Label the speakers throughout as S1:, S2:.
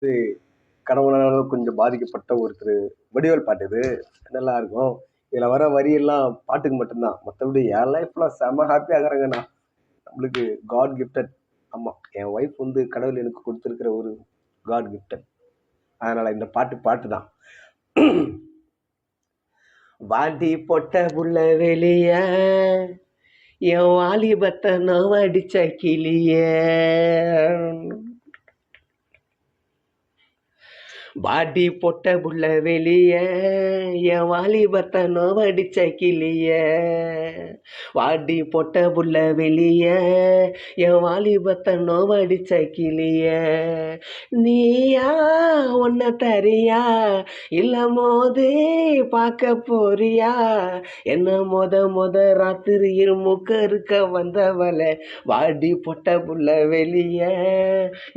S1: இது கடவுளால கொஞ்சம் பாதிக்கப்பட்ட ஒருத்தர் வடிவேல் பாட்டு இது. நல்லா இருக்கும். இதுல வர வரி எல்லாம் பாட்டுக்கு மட்டும்தான். மத்தபடி என் லைஃப்ல செம ஹாப்பியா இருக்கிறேங்க நான். நம்மளுக்கு காட் கிஃப்டட். ஆமா. என் ஒய்ஃப் வந்து கடவுள் எனக்கு கொடுத்திருக்கிற ஒரு காட் கிஃப்டட். அதனால இந்த பாட்டு பாட்டு தான். வாடி பொட்ட புள்ள வெளிய என் வாலிபத்தை நான் அடிச்ச கிளிய. பாடி பொட்ட புள்ள வெளிய என் வாலிபத்தை நோவடிச்ச கிளிய. வாடி பொட்ட புள்ள வெளிய என் வாலிபத்தை நோவடிச்ச கிளிய. நீயா ஒன்ன தரியா இல்ல மோதி பார்க்க போறியா? என்ன மொத ராத்திரியில் முக்க இருக்க வந்தவள. வாடி பொட்ட புள்ள வெளிய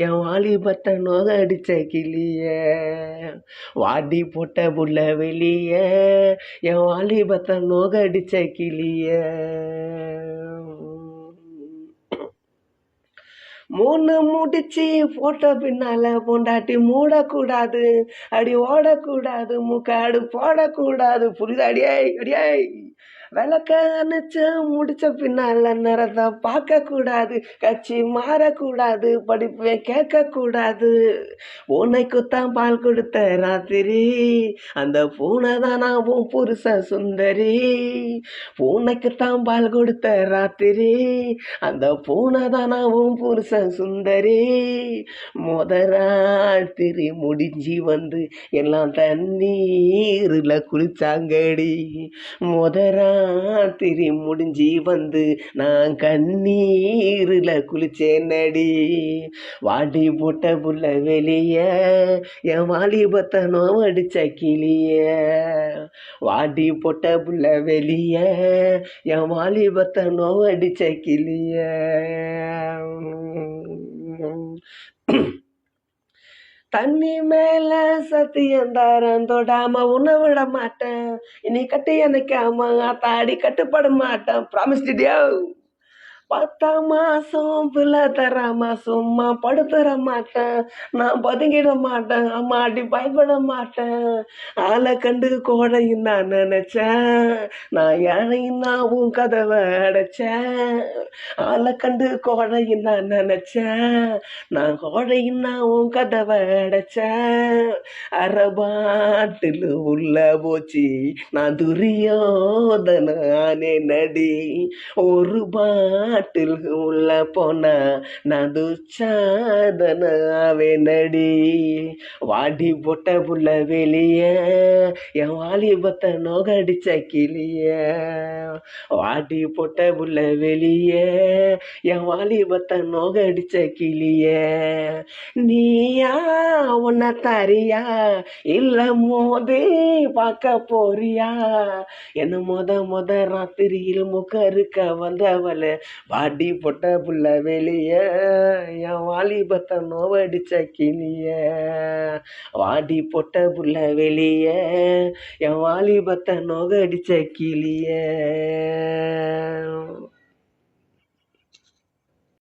S1: என் வாலிபத்தை நோகடிச்ச கிளிய. வாடி போட்ட புள்ள வெளிய என் வாலிபத்தை நோகடிச்ச கிளிய. 3 முடிச்சு போட்ட பின்னால பொண்டாட்டி மூடக்கூடாது, அடி ஓடக்கூடாது, முக்காடு போடக்கூடாது. புரியுது? அடியாய் விளக்க அணைச்சு முடிச்ச பின்னால நேரத்தை பார்க்க கூடாது, கட்சி மாறக்கூடாது, படிப்பை கேட்க கூடாது. பூனைக்குத்தான் பால் கொடுத்த ராத்திரி அந்த பூனை தான் நான் புருஷ சுந்தரி. பூனைக்குத்தான் பால் கொடுத்த ராத்திரி அந்த பூனை தான் நான் புருஷ சுந்தரி. ராத்திரி முடிஞ்சி வந்து எல்லாம் தண்ணீர்ல குளிச்சாங்கடி. ராத்திரி முடிஞ்சி வந்து நான் கண்ணீர்ல குளிச்சேனடி. வாடி போட்ட புள்ள வெளிய என் வாலிபத்தை நோவடிச்ச கிளிய. வாடி போட்ட புள்ள வெளிய என் வாலிபத்தை நோவடிச்ச கிளிய. தண்ணி மேல சத்தியந்தாரம் தொடாம உன்னை விட மாட்டேன். இனி கட்டி எனக்காம தாடி கட்டுப்பட மாட்டேன். ப்ராமிஸ்டியா? 10 மாசம் பிள்ளை தராம சும்மா படுத்துற மாட்டேன். நான் பதுங்கிட மாட்டேன். அம்மாடி பயப்பட மாட்டேன். ஆளை கண்டு கோடையும் நான் நினைச்சேன். நான் ஏழையும் நான் உன் கதவை அடைச்சேன். ஆளை கண்டு கோடையும் நான் நினைச்சேன். நான் கோடையும் நான் உன் கதவை அடைச்சேன். அரபாட்டில் உள்ள போச்சு நான் துரியோதனானே நடி. ஒரு பாட்டில் உள்ள போனா நான் துச்சாதனாவே நடி. வாடி பொட்ட புள்ள வெளிய என் வாலிபத்தை நோகடிச்ச கிளிய. வாடி பொட்ட புள்ள வெளிய என் வாலிபத்தை நோகடிச்ச கிளிய. நீயா உன்ன தரியா இல்ல மோதி பார்க்க போறியா? என்ன மொத ராத்திரியில் முக்க இருக்க வந்தவள. வாடி பொட்ட புள்ள வெளிய என் வாலிபத்தை நோவடிச்ச கிளிய. வாடி பொட்ட புள்ள வெளிய என் வாலிபத்தை நோகடிச்ச கிளிய.